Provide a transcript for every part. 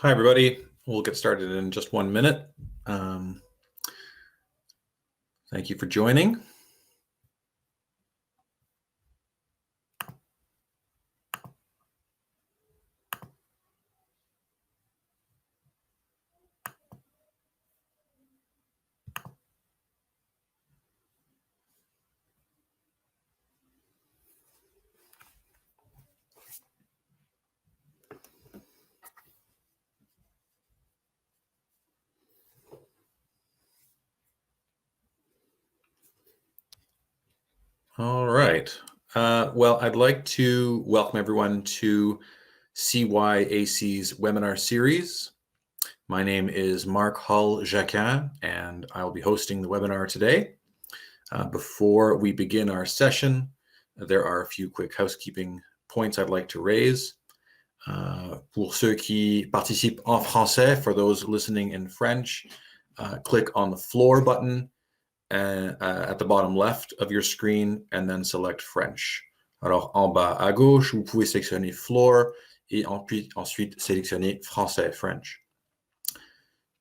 Hi, everybody. We'll get started in just 1 minute. Thank you for joining. All right. Well, I'd like to welcome everyone to CYAC's webinar series. My name is Marc Hull-Jacquin, and I'll be hosting the webinar today. Before we begin our session, there are a few quick housekeeping points I'd like to raise. Pour ceux qui participent en français, for those listening in French, click on the floor button at the bottom left of your screen and then select French. Alors, en bas à gauche, vous pouvez sélectionner floor et ensuite sélectionner français, French.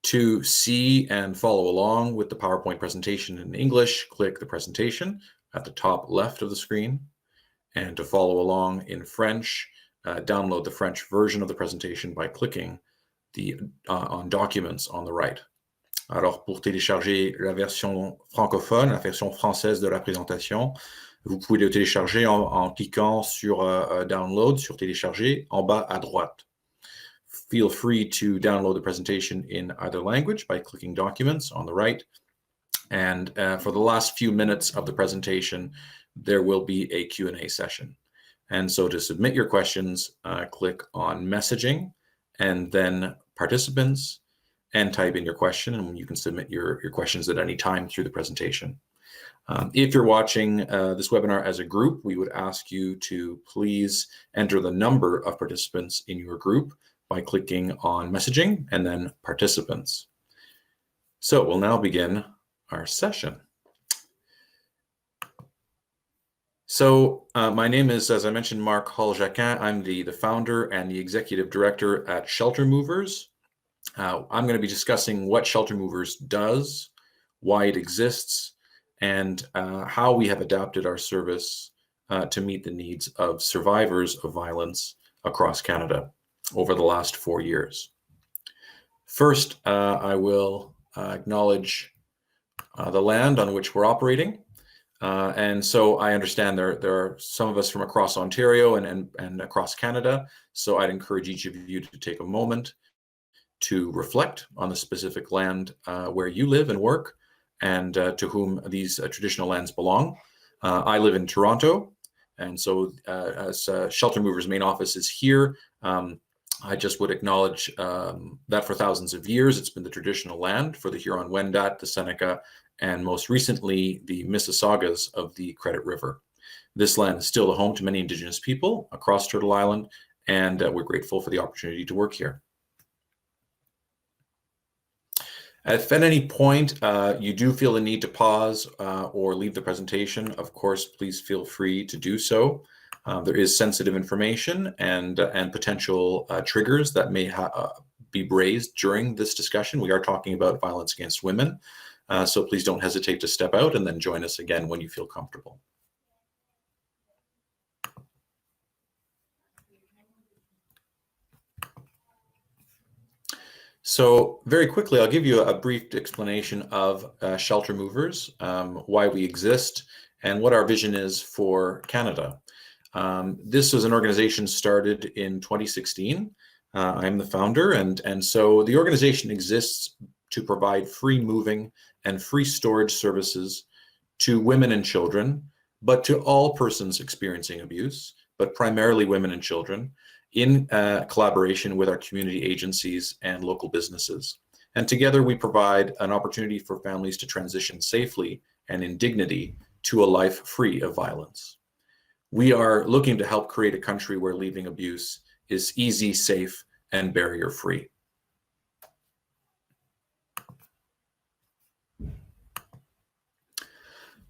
To see and follow along with the PowerPoint presentation in English, click the presentation at the top left of the screen. And to follow along in French, download the French version of the presentation by clicking on Documents on the right. Alors, pour télécharger la version francophone, la version française de la présentation, vous pouvez le télécharger en cliquant sur Download, sur Télécharger, en bas à droite. Feel free to download the presentation in either language by clicking Documents on the right. And for the last few minutes of the presentation, there will be a Q&A session. And so to submit your questions, click on Messaging and then Participants, and type in your question, and you can submit your questions at any time through the presentation. If you're watching this webinar as a group, we would ask you to please enter the number of participants in your group by clicking on Messaging and then Participants. So we'll now begin our session. So my name is, as I mentioned, Marc Hull-Jacquin. I'm the founder and the executive director at Shelter Movers. I'm going to be discussing what Shelter Movers does, why it exists, and how we have adapted our service to meet the needs of survivors of violence across Canada over the last 4 years. First, I will acknowledge the land on which we're operating. And so I understand there are some of us from across Ontario and across Canada. So I'd encourage each of you to take a moment to reflect on the specific land where you live and work and to whom these traditional lands belong. I live in Toronto, and so as Shelter Movers' main office is here, I just would acknowledge that for thousands of years, it's been the traditional land for the Huron-Wendat, the Seneca, and most recently, the Mississaugas of the Credit River. This land is still the home to many Indigenous people across Turtle Island, and we're grateful for the opportunity to work here. If at any point you do feel the need to pause or leave the presentation, of course, please feel free to do so. There is sensitive information and potential triggers that may be raised during this discussion. We are talking about violence against women, so please don't hesitate to step out and then join us again when you feel comfortable. So very quickly, I'll give you a brief explanation of Shelter Movers, why we exist, and what our vision is for Canada. This was an organization started in 2016. I'm the founder, and so the organization exists to provide free moving and free storage services to women and children, but to all persons experiencing abuse, but primarily women and children, in collaboration with our community agencies and local businesses. And together we provide an opportunity for families to transition safely and in dignity to a life free of violence. We are looking to help create a country where leaving abuse is easy, safe, and barrier-free.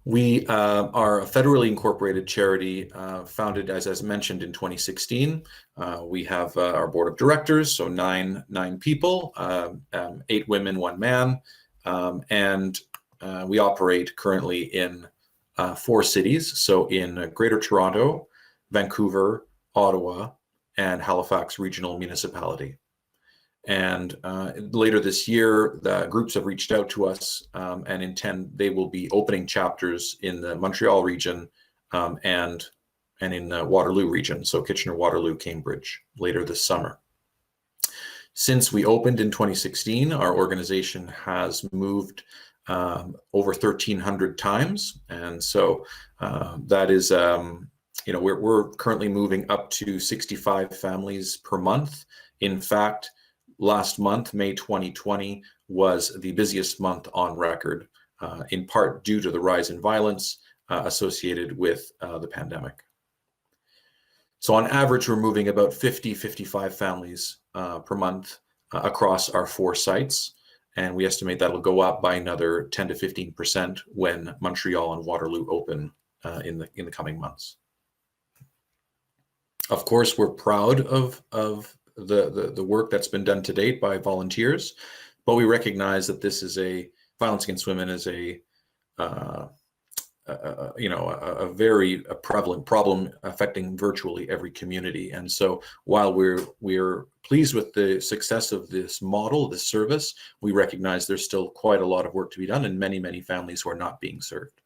We are a federally incorporated charity founded, as mentioned, in 2016. We have our board of directors, so nine people, 8 women, 1 man, and we operate currently in 4 cities, so in Greater Toronto, Vancouver, Ottawa, and Halifax Regional Municipality. And later this year, the groups have reached out to us and intend they will be opening chapters in the Montreal region and in the Waterloo region, so Kitchener, Waterloo, Cambridge, later this summer. Since we opened in 2016, our organization has moved over 1,300 times, and so that is, we're currently moving up to 65 families per month. In fact, last month, May 2020, was the busiest month on record, in part due to the rise in violence associated with the pandemic. So on average, we're moving about 55 families per month across our 4 sites, and we estimate that'll go up by another 10 to 15% when Montreal and Waterloo open in the coming months. Of course, we're proud of the work that's been done to date by volunteers, but we recognize that this is violence against women is a very prevalent problem affecting virtually every community. And so while we're pleased with the success of this model, this service, we recognize there's still quite a lot of work to be done and many families who are not being served.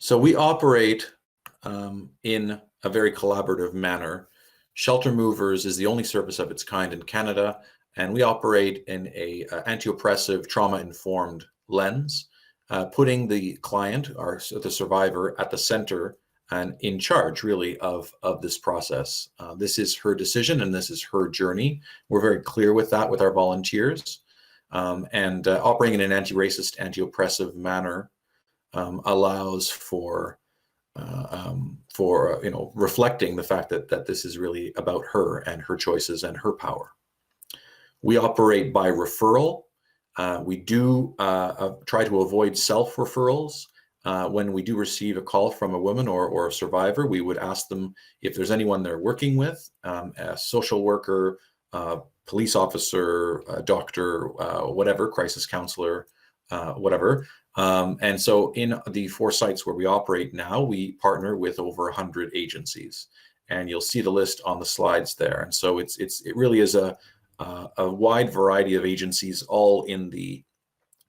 So we operate in a very collaborative manner. Shelter Movers is the only service of its kind in Canada, and we operate in a anti-oppressive, trauma-informed lens, putting the client, or the survivor, at the center and in charge, really, of this process. This is her decision, and this is her journey. We're very clear with that with our volunteers, and operating in an anti-racist, anti-oppressive manner allows for reflecting the fact that this is really about her and her choices and her power. We operate by referral. We do try to avoid self-referrals. When we do receive a call from a woman or a survivor, we would ask them if there's anyone they're working with, a social worker, police officer, a doctor, whatever, crisis counselor, whatever. And so in the 4 sites where we operate now, we partner with over 100 agencies, and you'll see the list on the slides there. And so it really is a wide variety of agencies, all in the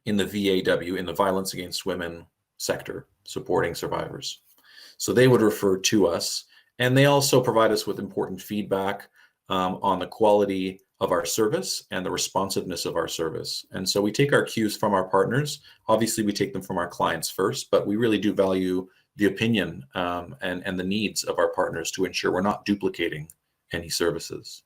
VAW, in the violence against women sector, supporting survivors. So they would refer to us, and they also provide us with important feedback on the quality of our service and the responsiveness of our service. And so we take our cues from our partners. Obviously, we take them from our clients first, but we really do value the opinion and the needs of our partners to ensure we're not duplicating any services.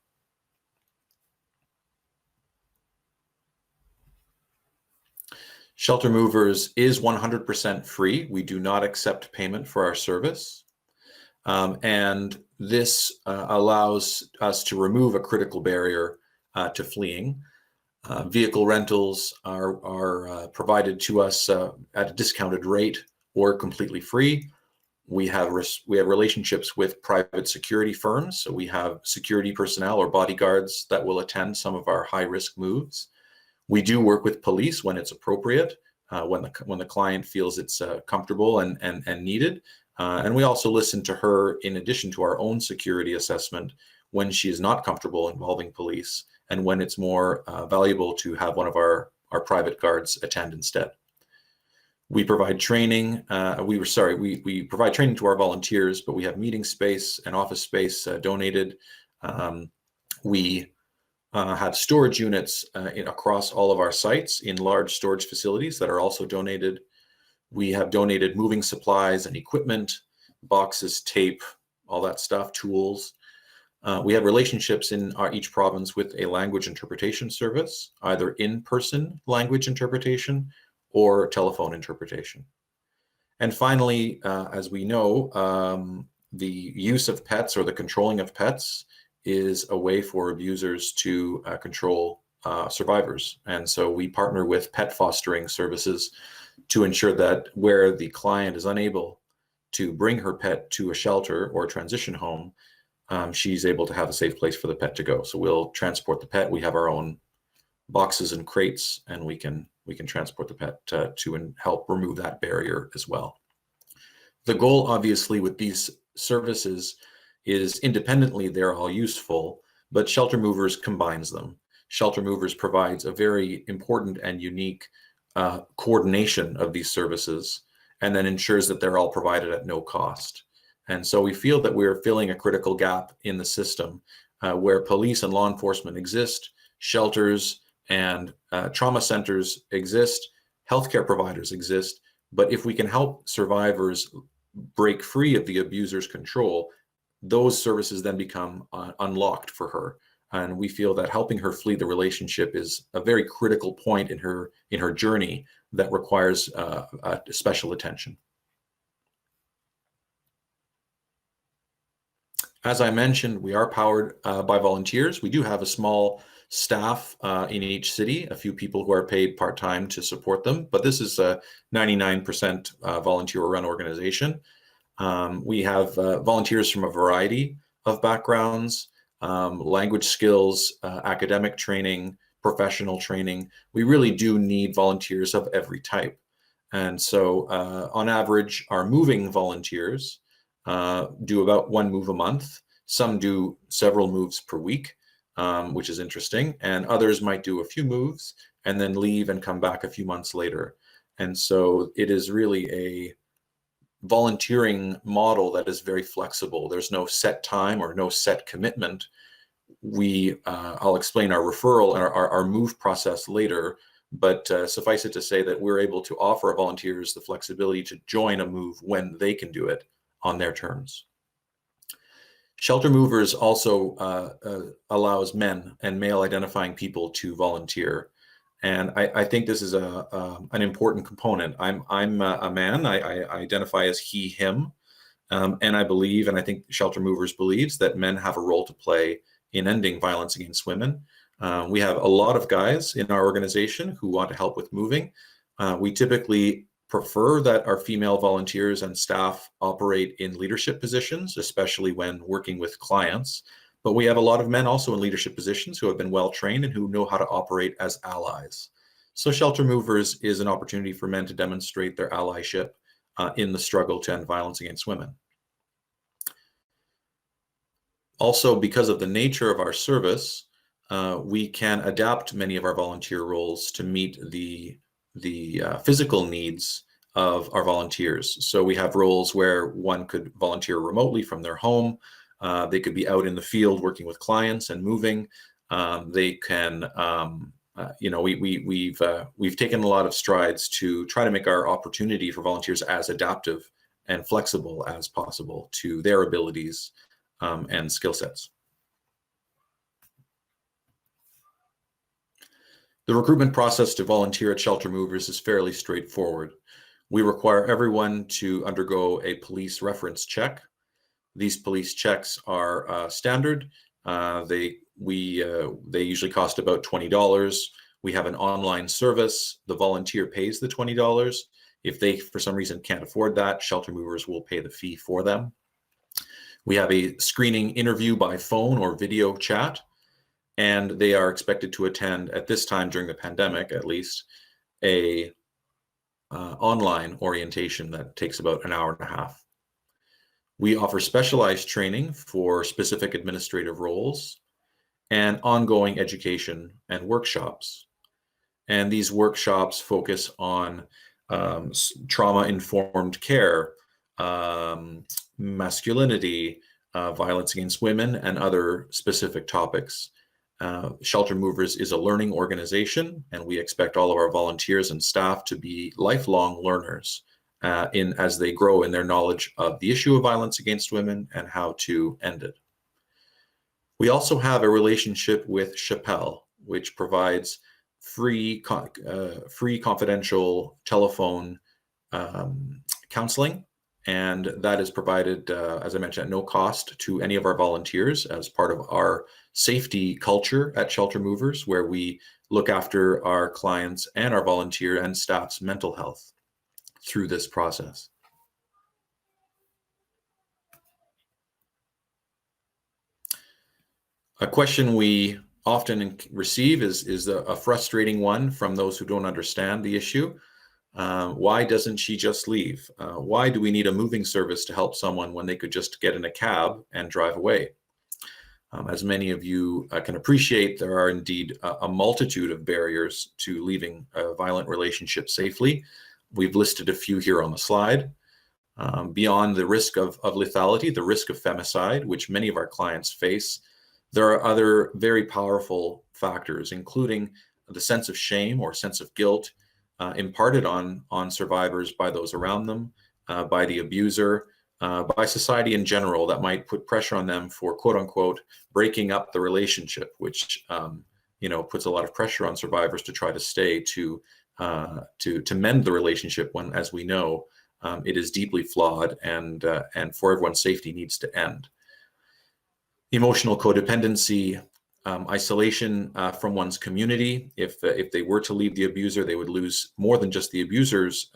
Shelter Movers is 100% free. We do not accept payment for our service. And this allows us to remove a critical barrier to fleeing. Vehicle rentals are provided to us at a discounted rate or completely free. We have relationships with private security firms. So we have security personnel or bodyguards that will attend some of our high-risk moves. We do work with police when it's appropriate, when the client feels it's comfortable and needed. And we also listen to her in addition to our own security assessment when she is not comfortable involving police and when it's more valuable to have one of our private guards attend instead. We provide training. We provide training to our volunteers, but we have meeting space and office space donated. We have storage units across all of our sites in large storage facilities that are also donated. We have donated moving supplies and equipment, boxes, tape, all that stuff, tools. We have relationships in each province with a language interpretation service, either in-person language interpretation or telephone interpretation. And finally, as we know, the use of pets or the controlling of pets is a way for abusers to control survivors. And so we partner with pet fostering services to ensure that where the client is unable to bring her pet to a shelter or a transition home, she's able to have a safe place for the pet to go. So we'll transport the pet. We have our own boxes and crates, and we can transport the pet to and help remove that barrier as well. The goal, obviously, with these services is independently they're all useful, but Shelter Movers combines them. Shelter Movers provides a very important and unique coordination of these services, and then ensures that they're all provided at no cost. And so we feel that we're filling a critical gap in the system where police and law enforcement exist, shelters and trauma centers exist, healthcare providers exist. But if we can help survivors break free of the abuser's control, those services then become unlocked for her. And we feel that helping her flee the relationship is a very critical point in her journey that requires special attention. As I mentioned, we are powered by volunteers. We do have a small staff in each city, a few people who are paid part-time to support them, but this is a 99% volunteer-run organization. We have volunteers from a variety of backgrounds, language skills, academic training, professional training. We really do need volunteers of every type. And so on average, our moving volunteers do about one move a month. Some do several moves per week, which is interesting. And others might do a few moves and then leave and come back a few months later. And so it is really a volunteering model that is very flexible. There's no set time or no set commitment. I'll explain our referral and our move process later, but suffice it to say that we're able to offer our volunteers the flexibility to join a move when they can do it on their terms. Shelter Movers also allows men and male identifying people to volunteer. And I think this is an important component. I'm a man. I identify as he, him, and I believe, and I think Shelter Movers believes, that men have a role to play in ending violence against women. We have a lot of guys in our organization who want to help with moving. We typically prefer that our female volunteers and staff operate in leadership positions, especially when working with clients. But we have a lot of men also in leadership positions who have been well trained and who know how to operate as allies. So Shelter Movers is an opportunity for men to demonstrate their allyship in the struggle to end violence against women. Also, because of the nature of our service, we can adapt many of our volunteer roles to meet the physical needs of our volunteers. So we have roles where one could volunteer remotely from their home. They could be out in the field working with clients and moving. They can, we've taken a lot of strides to try to make our opportunity for volunteers as adaptive and flexible as possible to their abilities and skill sets. The recruitment process to volunteer at Shelter Movers is fairly straightforward. We require everyone to undergo a police reference check. These police checks are standard. They usually cost about $20. We have an online service. The volunteer pays the $20. If they, for some reason, can't afford that, Shelter Movers will pay the fee for them. We have a screening interview by phone or video chat, and they are expected to attend, at this time during the pandemic at least, a online orientation that takes about an hour and a half. We offer specialized training for specific administrative roles and ongoing education and workshops. And these workshops focus on trauma-informed care, masculinity, violence against women, and other specific topics. Shelter Movers is a learning organization, and we expect all of our volunteers and staff to be lifelong learners as they grow in their knowledge of the issue of violence against women and how to end it. We also have a relationship with Chappelle, which provides free confidential telephone counseling And that is provided, as I mentioned, at no cost to any of our volunteers as part of our safety culture at Shelter Movers, where we look after our clients and our volunteer and staff's mental health through this process. A question we often receive is a frustrating one from those who don't understand the issue. Why doesn't she just leave? Why do we need a moving service to help someone when they could just get in a cab and drive away? As many of you can appreciate, there are indeed a multitude of barriers to leaving a violent relationship safely. We've listed a few here on the slide. Beyond the risk of lethality, the risk of femicide, which many of our clients face, there are other very powerful factors, including the sense of shame or sense of guilt imparted on survivors by those around them, by the abuser, by society in general, that might put pressure on them for quote unquote breaking up the relationship, which puts a lot of pressure on survivors to try to stay to mend the relationship when, as we know, it is deeply flawed and for everyone's safety needs to end. Emotional codependency, isolation from one's community. If they were to leave the abuser, they would lose more than just the abuser's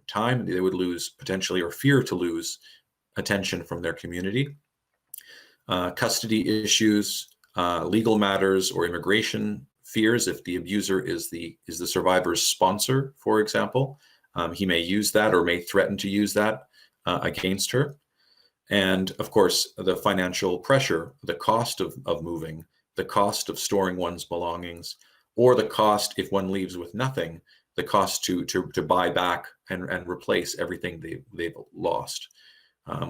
time. They would lose potentially, or fear to lose, attention from their community. Custody issues, legal matters, or immigration fears. If the abuser is the survivor's sponsor, for example, he may use that or may threaten to use that against her. And of course, the financial pressure, the cost of moving, the cost of storing one's belongings, or the cost, if one leaves with nothing, the cost to buy back and replace everything they've lost,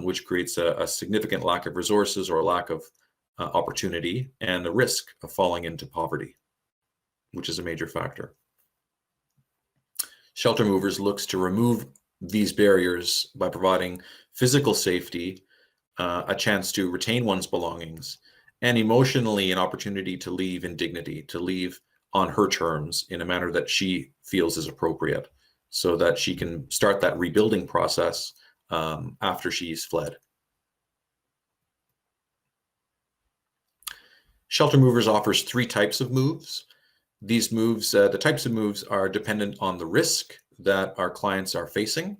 which creates a significant lack of resources or a lack of opportunity, and the risk of falling into poverty, which is a major factor. Shelter Movers looks to remove these barriers by providing physical safety, a chance to retain one's belongings, and emotionally an opportunity to leave in dignity, to leave on her terms in a manner that she feels is appropriate, so that she can start that rebuilding process after she's fled. Shelter Movers offers 3 types of moves. These moves, the types of moves are dependent on the risk that our clients are facing.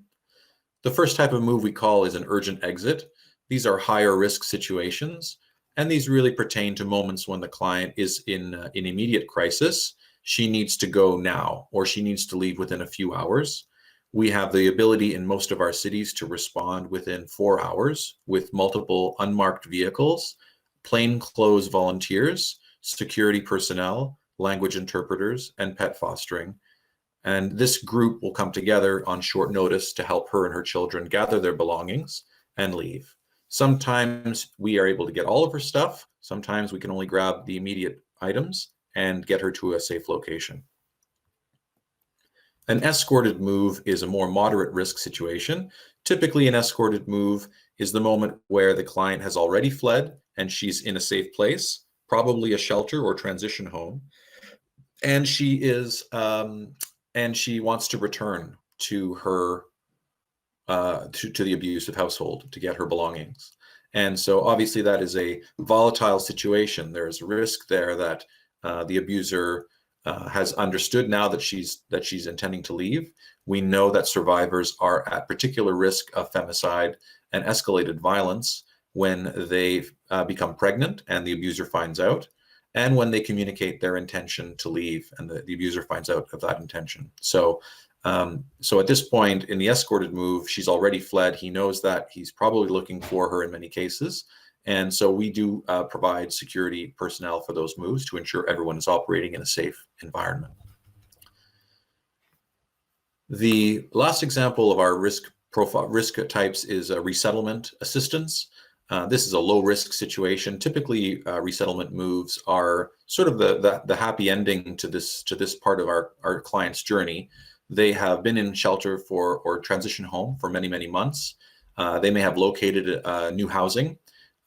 The first type of move we call is an urgent exit. These are higher risk situations, and these really pertain to moments when the client is in immediate crisis. She needs to go now, or she needs to leave within a few hours. We have the ability in most of our cities to respond within 4 hours with multiple unmarked vehicles, plainclothes volunteers, security personnel, language interpreters, and pet fostering. And this group will come together on short notice to help her and her children gather their belongings and leave. Sometimes we are able to get all of her stuff. Sometimes we can only grab the immediate items and get her to a safe location. An escorted move is a more moderate risk situation. Typically, an escorted move is the moment where the client has already fled and she's in a safe place, probably a shelter or transition home, and she wants to return to her to the abusive household to get her belongings. And so obviously that is a volatile situation. There's a risk there that the abuser has understood now that she's intending to leave. We know that survivors are at particular risk of femicide and escalated violence when they become pregnant and the abuser finds out, and when they communicate their intention to leave and the abuser finds out of that intention. So at this point in the escorted move, she's already fled. He knows that. He's probably looking for her in many cases. And so we do provide security personnel for those moves to ensure everyone is operating in a safe environment. The last example of our risk types is resettlement assistance. This is a low risk situation. Typically, resettlement moves are sort of the happy ending to this part of our client's journey. They have been in shelter or transition home for many, many months. They may have located new housing.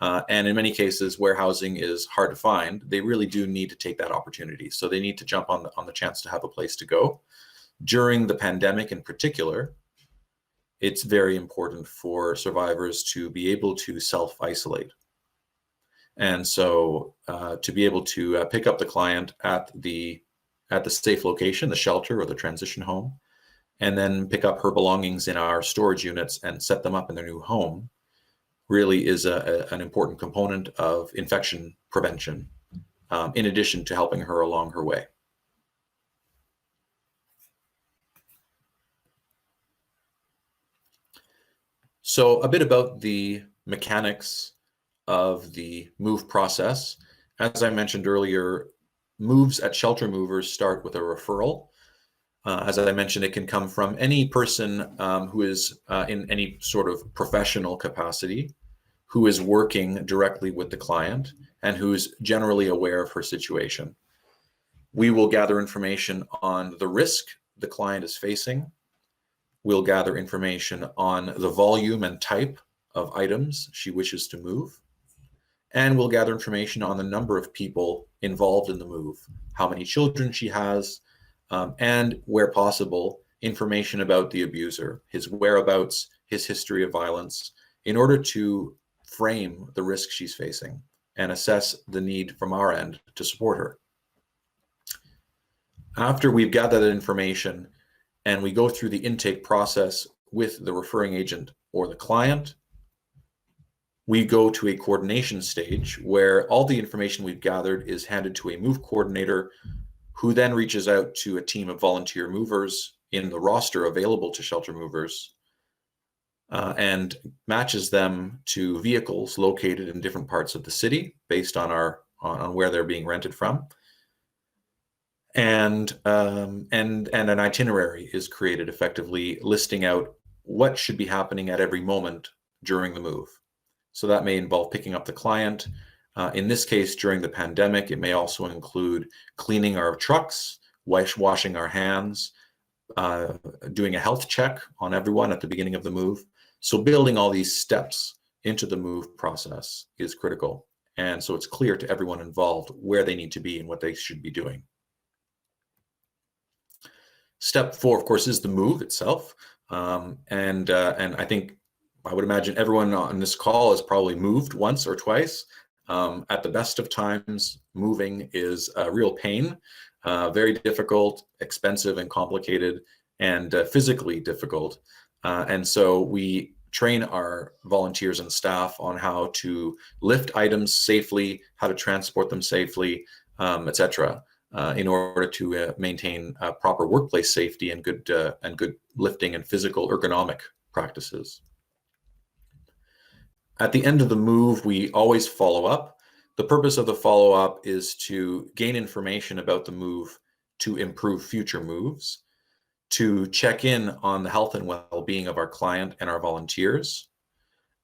And in many cases where housing is hard to find, they really do need to take that opportunity. So they need to jump on the chance to have a place to go. During the pandemic in particular, it's very important for survivors to be able to self-isolate. And so to be able to pick up the client at the safe location, the shelter or the transition home, and then pick up her belongings in our storage units and set them up in their new home really is an important component of infection prevention, in addition to helping her along her way. So a bit about the mechanics of the move process. As I mentioned earlier, moves at Shelter Movers start with a referral. As I mentioned, it can come from any person who is in any sort of professional capacity, who is working directly with the client and who's generally aware of her situation. We will gather information on the risk the client is facing. We'll gather information on the volume and type of items she wishes to move. And we'll gather information on the number of people involved in the move, how many children she has, and where possible, information about the abuser, his whereabouts, his history of violence, in order to frame the risk she's facing and assess the need from our end to support her. After we've gathered that information and we go through the intake process with the referring agent or the client, we go to a coordination stage where all the information we've gathered is handed to a move coordinator, who then reaches out to a team of volunteer movers in the roster available to Shelter Movers and matches them to vehicles located in different parts of the city based on where they're being rented from. And an itinerary is created, effectively listing out what should be happening at every moment during the move. So that may involve picking up the client. In this case, during the pandemic, it may also include cleaning our trucks, washing our hands, doing a health check on everyone at the beginning of the move. So building all these steps into the move process is critical. And so it's clear to everyone involved where they need to be and what they should be doing. Step 4, of course, is the move itself. And I think, I would imagine everyone on this call has probably moved once or twice. At the best of times, moving is a real pain, very difficult, expensive and complicated, and physically difficult. And so we train our volunteers and staff on how to lift items safely, how to transport them safely, etc., in order to maintain proper workplace safety and good lifting and physical ergonomic practices. At the end of the move, we always follow up. The purpose of the follow-up is to gain information about the move to improve future moves, to check in on the health and well-being of our client and our volunteers,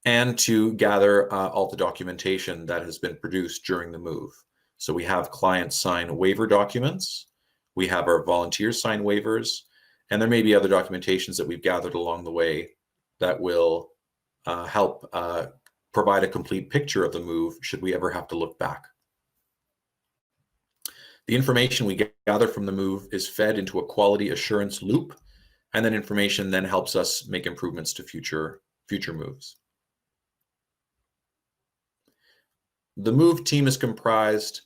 and to gather all the documentation that has been produced during the move. So we have clients sign waiver documents, we have our volunteers sign waivers, and there may be other documentations that we've gathered along the way that will help provide a complete picture of the move should we ever have to look back. The information we gather from the move is fed into a quality assurance loop, and that information then helps us make improvements to future moves. The move team is comprised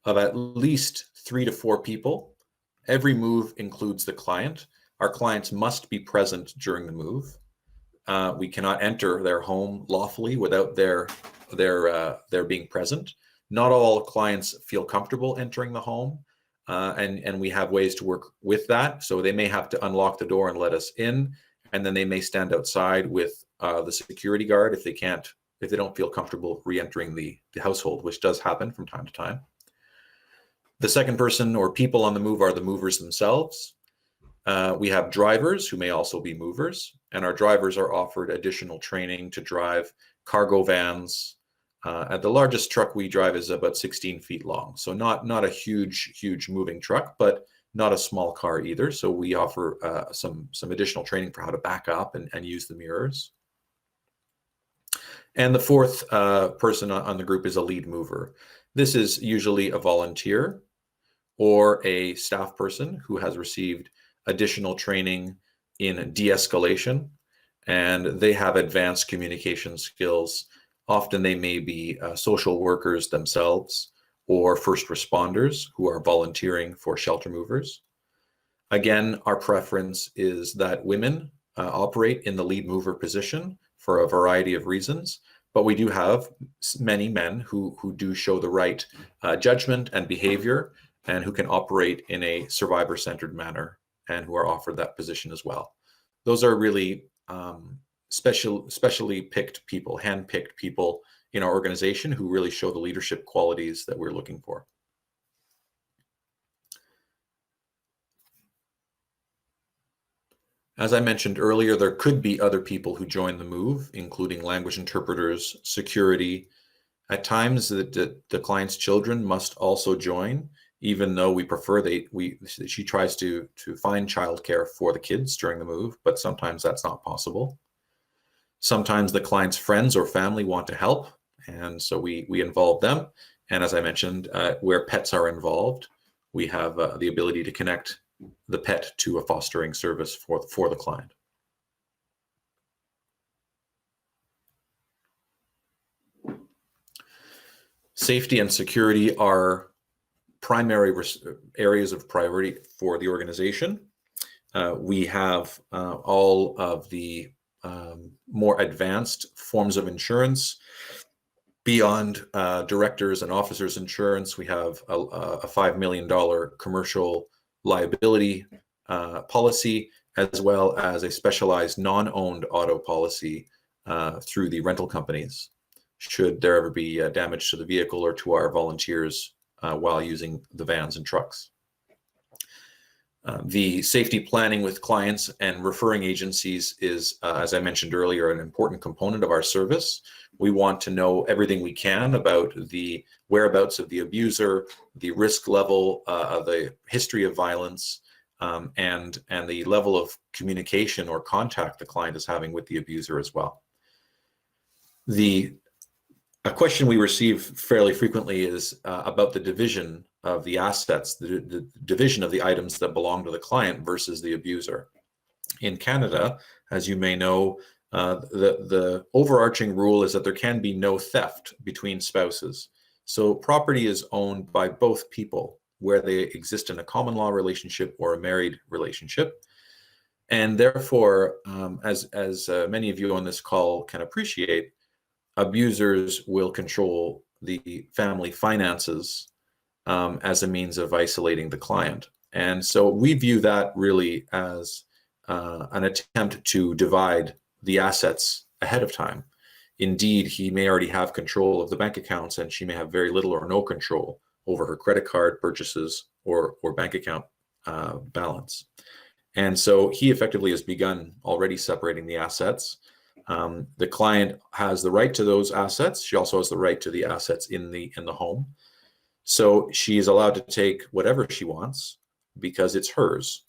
of at least 3 to 4 people. Every move includes the client. Our clients must be present during the move. We cannot enter their home lawfully without their being present. Not all clients feel comfortable entering the home, and we have ways to work with that. So they may have to unlock the door and let us in, and then they may stand outside with the security guard if they don't feel comfortable re-entering the household, which does happen from time to time. The second person or people on the move are the movers themselves. We have drivers who may also be movers, and our drivers are offered additional training to drive cargo vans. The largest truck we drive is about 16 feet long, so not a huge moving truck, but not a small car either. So we offer some additional training for how to back up and use the mirrors. And the fourth person on the group is a lead mover. This is usually a volunteer or a staff person who has received additional training in de-escalation and they have advanced communication skills. Often they may be social workers themselves or first responders who are volunteering for shelter movers. Again, our preference is that women operate in the lead mover position for a variety of reasons, but we do have many men who do show the right judgment and behavior and who can operate in a survivor-centered manner and who are offered that position as well. Those are really specially picked people, hand-picked people in our organization who really show the leadership qualities that we're looking for. As I mentioned earlier, there could be other people who join the move, including language interpreters, security. At times, the client's children must also join, even though we prefer she tries to find childcare for the kids during the move, but sometimes that's not possible. Sometimes the client's friends or family want to help, and so we involve them. And as I mentioned, where pets are involved, we have the ability to connect the pet to a fostering service for the client. Safety and security are primary areas of priority for the organization. We have all of the more advanced forms of insurance. Beyond directors and officers insurance, we have a $5 million commercial liability policy, as well as a specialized non-owned auto policy through the rental companies, should there ever be damage to the vehicle or to our volunteers while using the vans and trucks. The safety planning with clients and referring agencies is, as I mentioned earlier, an important component of our service. We want to know everything we can about the whereabouts of the abuser, the risk level, the history of violence, and the level of communication or contact the client is having with the abuser as well. A question we receive fairly frequently is about the division of the assets, the division of the items that belong to the client versus the abuser. In Canada, as you may know, the overarching rule is that there can be no theft between spouses. So property is owned by both people, where they exist in a common law relationship or a married relationship. And therefore, as many of you on this call can appreciate, abusers will control the family finances as a means of isolating the client. And so we view that really as an attempt to divide the assets ahead of time. Indeed, he may already have control of the bank accounts, and she may have very little or no control over her credit card purchases or bank account balance. And so he effectively has begun already separating the assets. The client has the right to those assets. She also has the right to the assets in the home. So she is allowed to take whatever she wants because it's hers.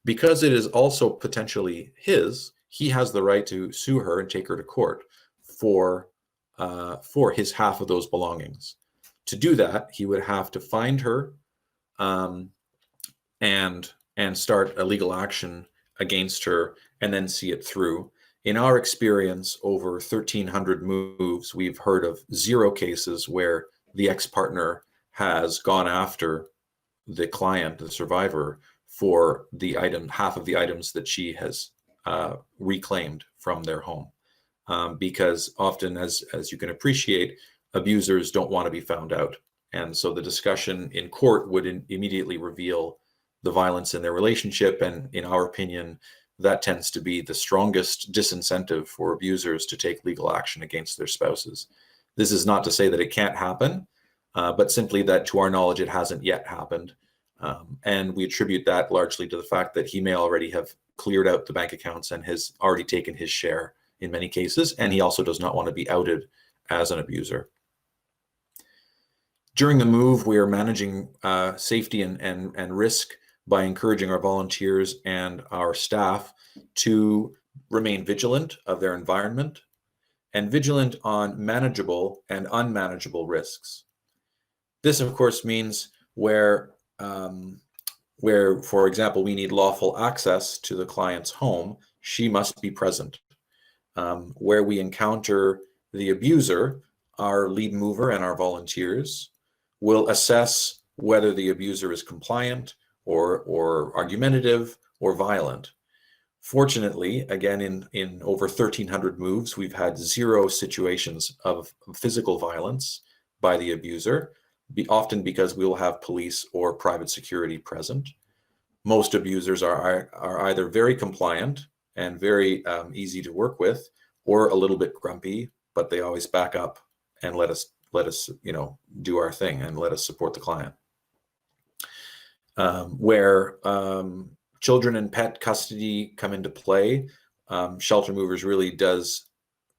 Because it is also potentially his, he has the right to sue her and take her to court for his half of those belongings. To do that, he would have to find her and start a legal action against her and then see it through. In our experience, over 1,300 moves, we've heard of 0 cases where the ex-partner has gone after the client, the survivor, for the item, half of the items that she has reclaimed from their home. Because often, as you can appreciate, abusers don't want to be found out. And so the discussion in court would immediately reveal the violence in their relationship. And in our opinion, that tends to be the strongest disincentive for abusers to take legal action against their spouses. This is not to say that it can't happen, but simply that to our knowledge, it hasn't yet happened. And we attribute that largely to the fact that he may already have cleared out the bank accounts and has already taken his share in many cases. And he also does not want to be outed as an abuser. During the move, we are managing safety and risk by encouraging our volunteers and our staff to remain vigilant of their environment and vigilant on manageable and unmanageable risks. This, of course, means where, for example, we need lawful access to the client's home, she must be present. Where we encounter the abuser, our lead mover and our volunteers will assess whether the abuser is compliant or argumentative or violent. Fortunately, again, in over 1,300 moves, we've had 0 situations of physical violence by the abuser, often because we will have police or private security present. Most abusers are either very compliant and very easy to work with, or a little bit grumpy, but they always back up and let us do our thing and let us support the client. Where children and pet custody come into play, Shelter Movers really does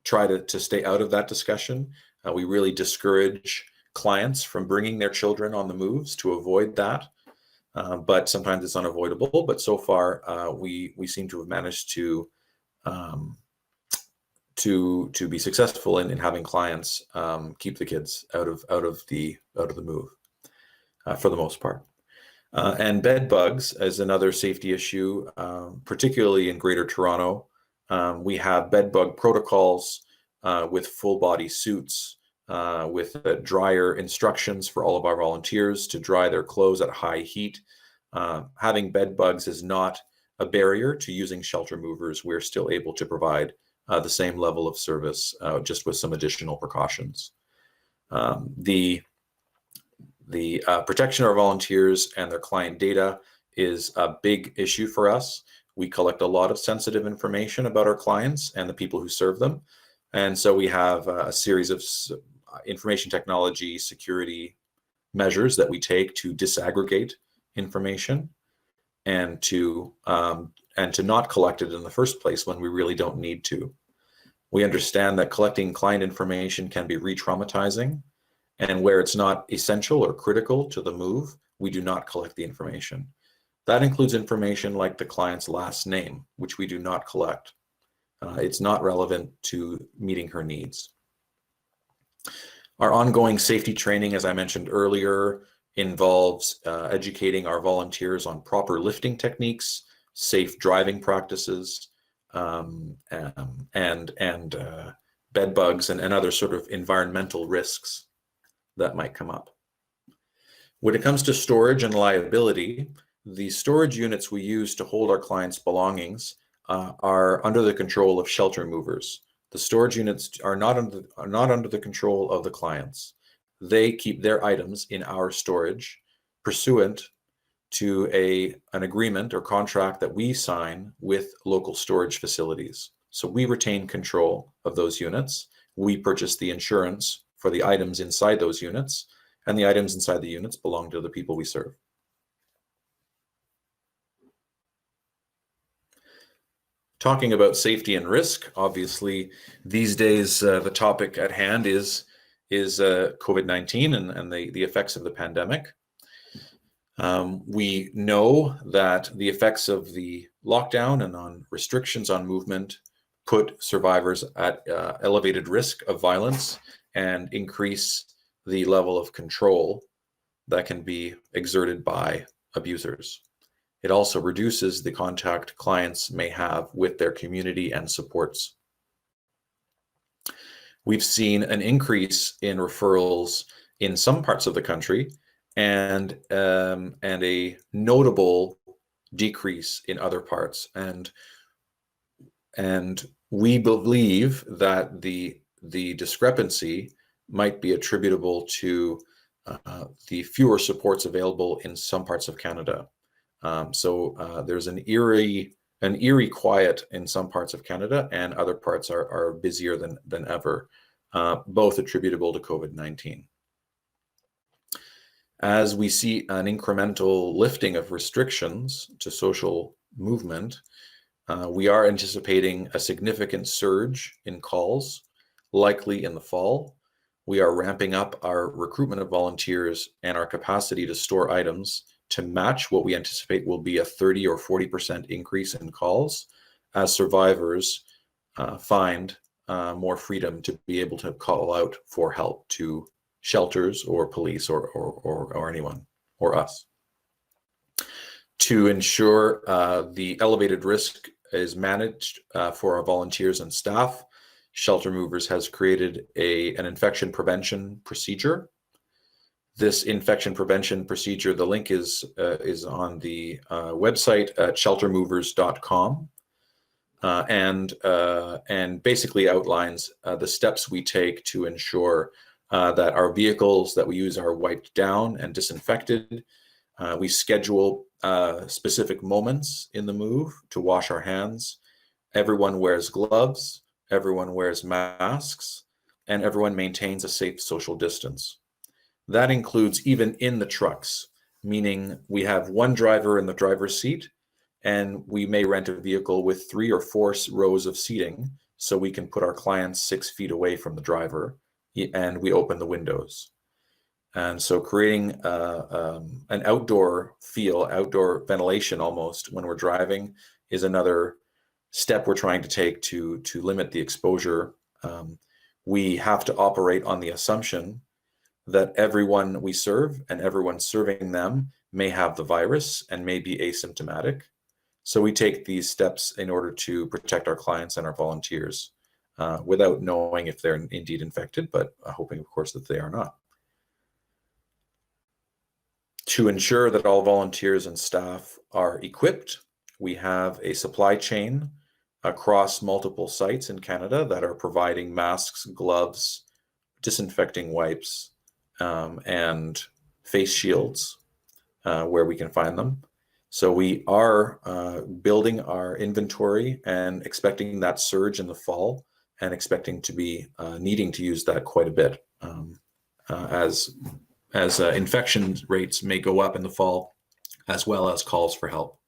try to stay out of that discussion. We really discourage clients from bringing their children on the moves to avoid that. But sometimes it's unavoidable. But so far, we seem to have managed to be successful in having clients keep the kids out of the move for the most part. And bed bugs is another safety issue, particularly in Greater Toronto. We have bed bug protocols with full body suits, with dryer instructions for all of our volunteers to dry their clothes at high heat. Having bed bugs is not a barrier to using Shelter Movers. We're still able to provide the same level of service, just with some additional precautions. The protection of our volunteers and their client data is a big issue for us. We collect a lot of sensitive information about our clients and the people who serve them. And so we have a series of information technology security measures that we take to disaggregate information and to not collect it in the first place when we really don't need to. We understand that collecting client information can be re-traumatizing, and where it's not essential or critical to the move, we do not collect the information. That includes information like the client's last name, which we do not collect. It's not relevant to meeting her needs. Our ongoing safety training, as I mentioned earlier, involves educating our volunteers on proper lifting techniques, safe driving practices, and bed bugs and other sort of environmental risks that might come up. When it comes to storage and liability, the storage units we use to hold our clients' belongings are under the control of Shelter Movers. The storage units are not under the control of the clients. They keep their items in our storage pursuant to an agreement or contract that we sign with local storage facilities. So we retain control of those units. We purchase the insurance for the items inside those units, and the items inside the units belong to the people we serve. Talking about safety and risk, obviously these days the topic at hand is COVID-19 and the effects of the pandemic. We know that the effects of the lockdown and on restrictions on movement put survivors at elevated risk of violence and increase the level of control that can be exerted by abusers. It also reduces the contact clients may have with their community and supports. We've seen an increase in referrals in some parts of the country and a notable decrease in other parts. And we believe that the discrepancy might be attributable to the fewer supports available in some parts of Canada. So there's an eerie quiet in some parts of Canada, and other parts are busier than ever, both attributable to COVID-19. As we see an incremental lifting of restrictions to social movement, we are anticipating a significant surge in calls, likely in the fall. We are ramping up our recruitment of volunteers and our capacity to store items to match what we anticipate will be a 30 or 40% increase in calls as survivors find more freedom to be able to call out for help to shelters or police or anyone or us. To ensure the elevated risk is managed for our volunteers and staff. Shelter Movers has created an infection prevention procedure. This infection prevention procedure, the link is on the website at sheltermovers.com, and basically outlines the steps we take to ensure that our vehicles that we use are wiped down and disinfected. We schedule specific moments in the move to wash our hands. Everyone wears gloves, everyone wears masks, and everyone maintains a safe social distance. That includes even in the trucks, meaning we have one driver in the driver's seat, and we may rent a vehicle with 3 or 4 rows of seating so we can put our clients 6 feet away from the driver, and we open the windows. And so creating an outdoor feel, outdoor ventilation almost when we're driving is another step we're trying to take to limit the exposure. We have to operate on the assumption that everyone we serve and everyone serving them may have the virus and may be asymptomatic. So we take these steps in order to protect our clients and our volunteers without knowing if they're indeed infected, but hoping, of course, that they are not. To ensure that all volunteers and staff are equipped, we have a supply chain across multiple sites in Canada that are providing masks, gloves, disinfecting wipes, and face shields where we can find them. So we are building our inventory and expecting that surge in the fall, and expecting to be needing to use that quite a bit as infection rates may go up in the fall, as well as calls for help.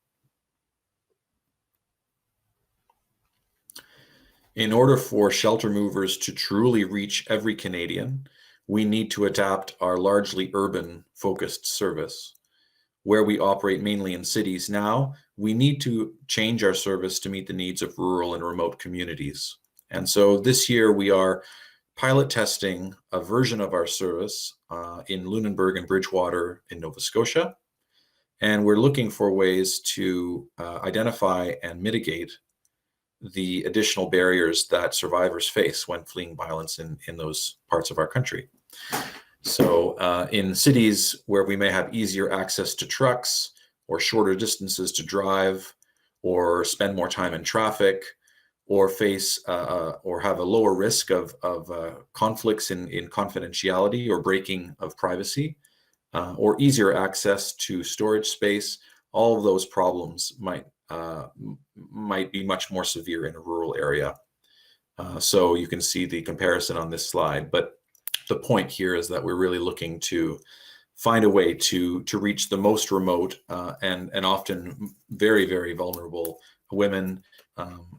In order for Shelter Movers to truly reach every Canadian, we need to adapt our largely urban-focused service. Where we operate mainly in cities now, we need to change our service to meet the needs of rural and remote communities. And so this year we are pilot testing a version of our service in Lunenburg and Bridgewater in Nova Scotia. And we're looking for ways to identify and mitigate the additional barriers that survivors face when fleeing violence in those parts of our country. So in cities where we may have easier access to trucks or shorter distances to drive, or spend more time in traffic, or face or have a lower risk of conflicts in confidentiality or breaking of privacy, or easier access to storage space, all of those problems might be much more severe in a rural area. So you can see the comparison on this slide, but the point here is that we're really looking to find a way to reach the most remote and often very, very vulnerable women.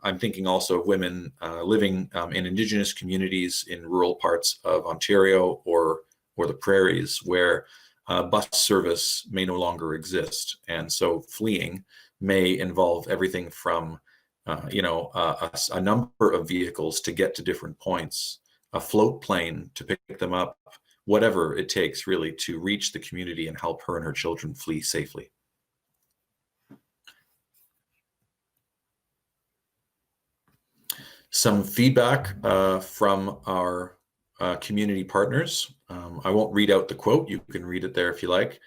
I'm thinking also of women living in Indigenous communities in rural parts of Ontario or the prairies, where bus service may no longer exist. And so fleeing may involve everything from a number of vehicles to get to different points, a float plane to pick them up, whatever it takes really to reach the community and help her and her children flee safely. Some feedback from our community partners. I won't read out the quote. You can read it there if you like.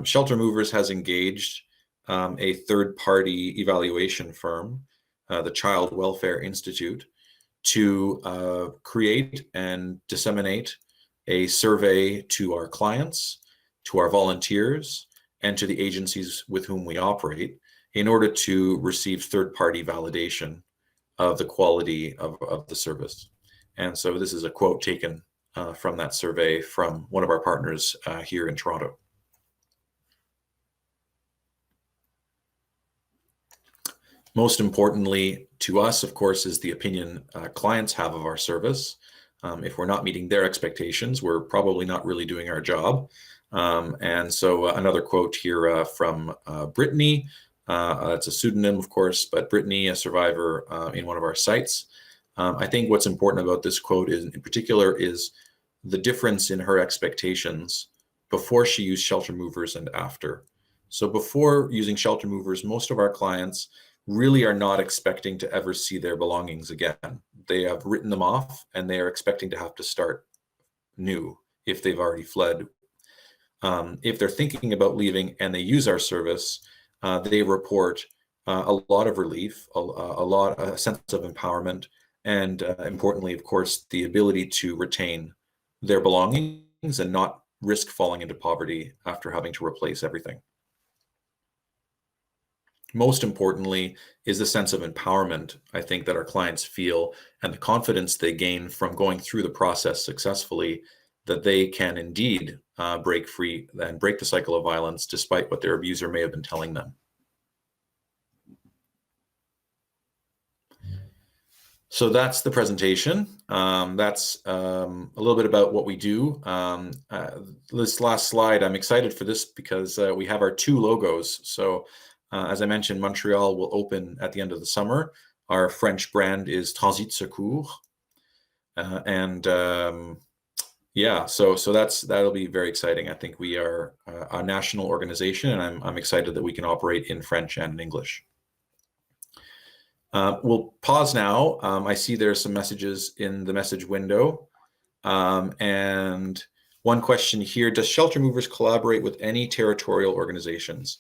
Shelter Movers has engaged a third-party evaluation firm, the Child Welfare Institute, to create and disseminate a survey to our clients, to our volunteers, and to the agencies with whom we operate in order to receive third-party validation of the quality of the service. And so this is a quote taken from that survey from one of our partners here in Toronto. Most importantly to us, of course, is the opinion clients have of our service. If we're not meeting their expectations, we're probably not really doing our job. And so another quote here from Brittany. It's a pseudonym, of course, but Brittany, a survivor in one of our sites. I think what's important about this quote in particular is the difference in her expectations before she used Shelter Movers and after. So before using Shelter Movers, most of our clients really are not expecting to ever see their belongings again. They have written them off, and they are expecting to have to start new if they've already fled. If they're thinking about leaving and they use our service, they report a lot of relief, a sense of empowerment, and importantly, of course, the ability to retain their belongings and not risk falling into poverty after having to replace everything. Most importantly is the sense of empowerment, I think, that our clients feel, and the confidence they gain from going through the process successfully, that they can indeed break free and break the cycle of violence despite what their abuser may have been telling them. So that's the presentation. That's a little bit about what we do. This last slide, I'm excited for this because we have our 2 logos. So as I mentioned, Montreal will open at the end of the summer. Our French brand is Transit Secours. Yeah, so that'll be very exciting. I think we are a national organization, and I'm excited that we can operate in French and in English. We'll pause now. I see there's some messages in the message window. And one question here, does Shelter Movers collaborate with any territorial organizations?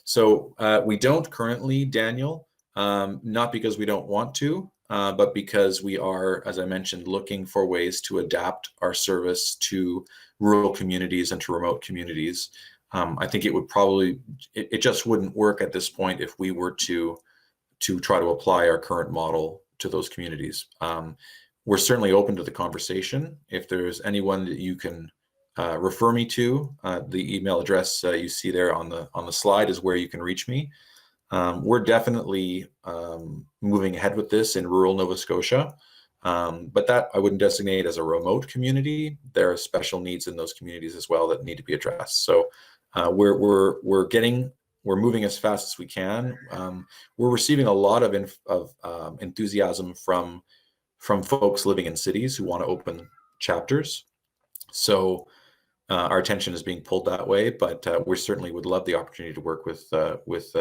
So we don't currently, Daniel, not because we don't want to, but because we are, as I mentioned, looking for ways to adapt our service to rural communities and to remote communities. I think it would probably, it just wouldn't work at this point if we were to try to apply our current model to those communities. We're certainly open to the conversation. If there's anyone that you can refer me to, the email address you see there on the slide is where you can reach me. We're definitely moving ahead with this in rural Nova Scotia, but that I wouldn't designate as a remote community. There are special needs in those communities as well that need to be addressed. So we're moving as fast as we can. We're receiving a lot of enthusiasm from folks living in cities who want to open chapters. So our attention is being pulled that way, but we certainly would love the opportunity to work with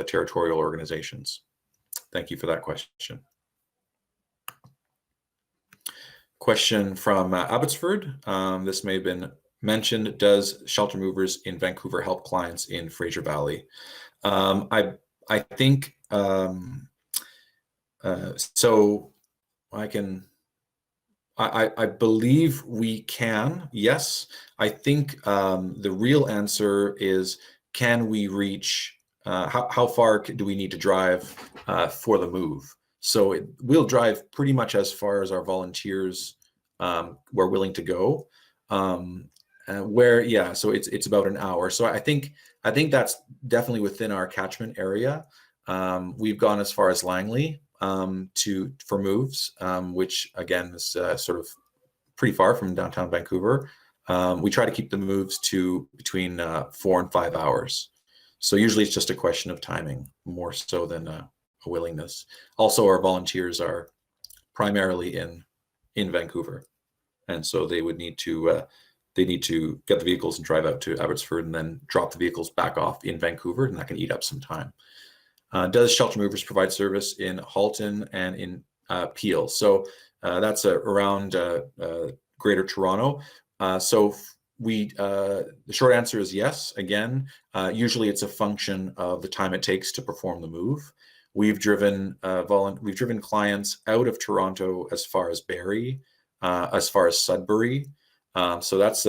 territorial organizations. Thank you for that question. Question from Abbotsford. This may have been mentioned. Does Shelter Movers in Vancouver help clients in Fraser Valley? I think so. I believe we can. Yes, I think the real answer is, can we reach? How far do we need to drive for the move? So we'll drive pretty much as far as our volunteers were willing to go. So it's about an hour. So I think that's definitely within our catchment area. We've gone as far as Langley for moves, which again is sort of pretty far from downtown Vancouver. We try to keep the moves to between 4 and 5 hours. So usually it's just a question of timing more so than a willingness. Also, our volunteers are primarily in Vancouver, and so they would need to get the vehicles and drive out to Abbotsford and then drop the vehicles back off in Vancouver, and that can eat up some time. Does Shelter Movers provide service in Halton and in Peel? So that's around Greater Toronto. So the short answer is yes. Again, usually it's a function of the time it takes to perform the move. We've driven clients out of Toronto as far as Barrie, as far as Sudbury. So that's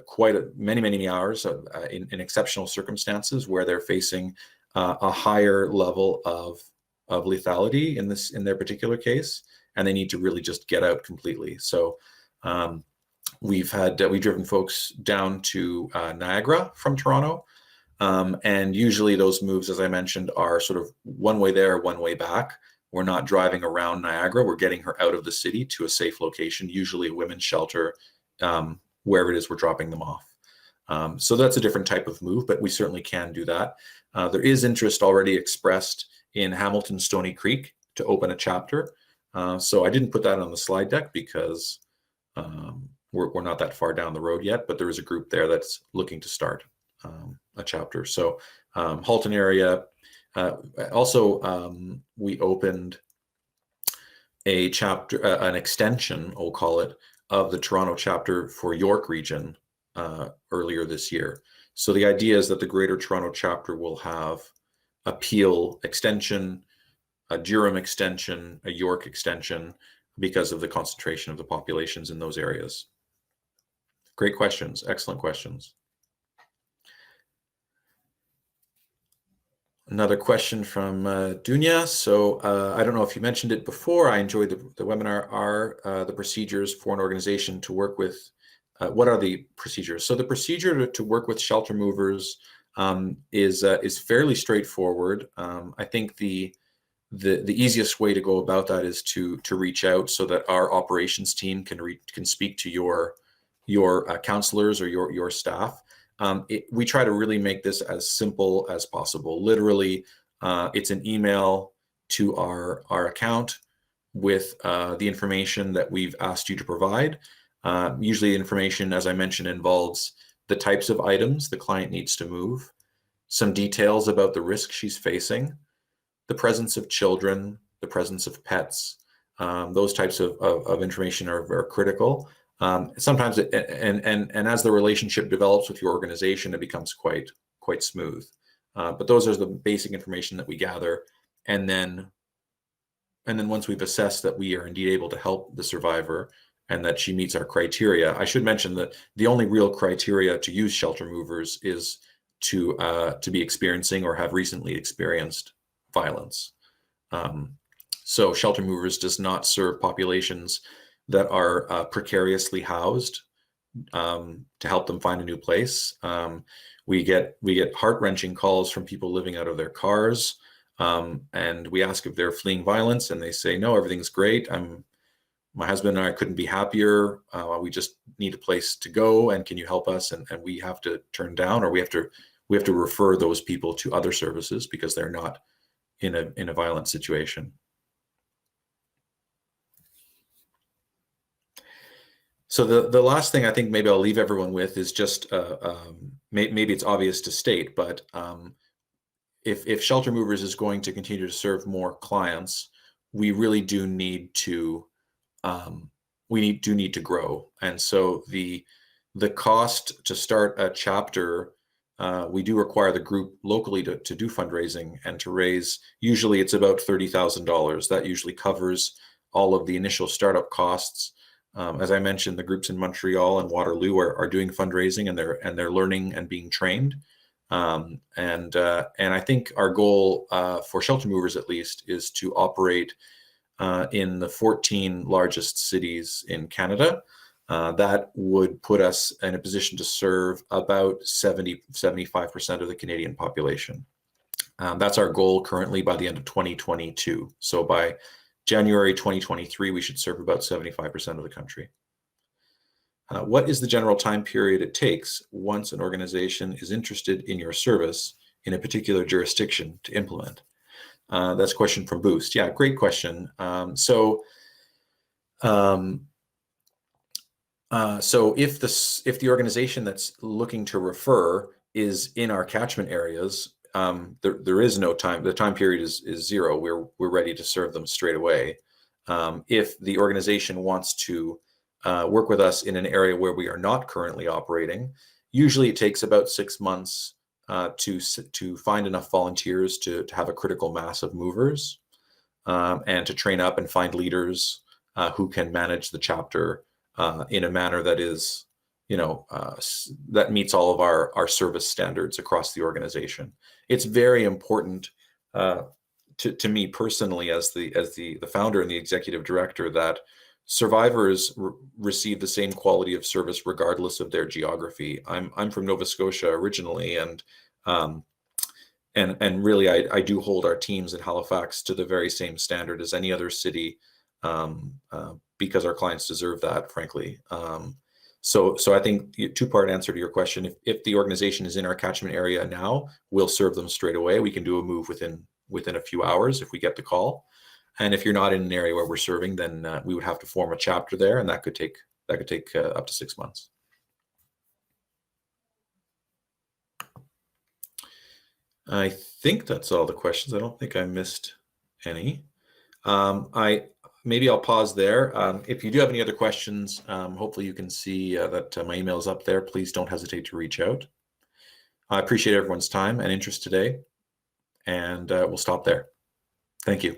quite many hours in exceptional circumstances where they're facing a higher level of lethality in their particular case, and they need to really just get out completely. So we've driven folks down to Niagara from Toronto, and usually those moves, as I mentioned, are sort of one way there, one way back. We're not driving around Niagara. We're getting her out of the city to a safe location, usually a women's shelter, wherever it is we're dropping them off. So that's a different type of move, but we certainly can do that. There is interest already expressed in Hamilton Stony Creek to open a chapter. So I didn't put that on the slide deck because we're not that far down the road yet, but there is a group there that's looking to start a chapter. So Halton area, We opened a chapter, an extension, we'll call it, of the Toronto chapter for York Region earlier this year. So the idea is that the Greater Toronto chapter will have a Peel extension, a Durham extension, a York extension, because of the concentration of the populations in those areas. Great questions, excellent questions. Another question from Dunya. So I don't know if you mentioned it before. I enjoyed the webinar. Are the procedures for an organization to work with? What are the procedures? So the procedure to work with shelter movers is fairly straightforward. I think the easiest way to go about that is to reach out so that our operations team can speak to your counselors or your staff. We try to really make this as simple as possible. Literally, it's an email to our account with the information that we've asked you to provide. Usually the information, as I mentioned, involves the types of items the client needs to move, some details about the risk she's facing, the presence of children, the presence of pets. Those types of information are critical. Sometimes and as the relationship develops with your organization, it becomes quite smooth. But those are the basic information that we gather, and then once we've assessed that we are indeed able to help the survivor and that she meets our criteria. I should mention that the only real criteria to use shelter movers is to be experiencing or have recently experienced violence. So shelter movers does not serve populations that are precariously housed to help them find a new place. We get heart-wrenching calls from people living out of their cars, and we ask if they're fleeing violence, and they say, no, everything's great. My husband and I couldn't be happier. We just need a place to go, and can you help us? And we have to turn down, or we have to refer those people to other services because they're not in a violent situation. So the last thing I think maybe I'll leave everyone with is just maybe it's obvious to state, but if Shelter Movers is going to continue to serve more clients, we really do need to grow. And so the cost to start a chapter, we do require the group locally to do fundraising and to raise. Usually it's about $30,000. That usually covers all of the initial startup costs. As I mentioned, the groups in Montreal and Waterloo are doing fundraising, and they're learning and being trained. And I think our goal for Shelter Movers, at least, is to operate in the 14 largest cities in Canada. That would put us in a position to serve about 75% of the Canadian population. That's our goal currently by the end of 2022. So by January 2023, we should serve about 75% of the country. What is the general time period it takes once an organization is interested in your service in a particular jurisdiction to implement? That's a question from Boost. Yeah, great question. So if the organization that's looking to refer is in our catchment areas, there is no time. The time period is zero. We're ready to serve them straight away. If the organization wants to work with us in an area where we are not currently operating, usually it takes about 6 months to find enough volunteers to have a critical mass of movers, and to train up and find leaders who can manage the chapter in a manner that is, that meets all of our service standards across the organization. It's very important to me personally, as the founder and the executive director, that survivors receive the same quality of service regardless of their geography. I'm from Nova Scotia originally, and really I do hold our teams in Halifax to the very same standard as any other city, because our clients deserve that, frankly. So I think two-part answer to your question: if the organization is in our catchment area now, we'll serve them straight away. We can do a move within a few hours if we get the call. And if you're not in an area where we're serving, then we would have to form a chapter there, and that could take up to 6 months. I think that's all the questions. I don't think I missed any. Maybe I'll pause there. If you do have any other questions, hopefully you can see that my email is up there. Please don't hesitate to reach out. I appreciate everyone's time and interest today, and we'll stop there. Thank you.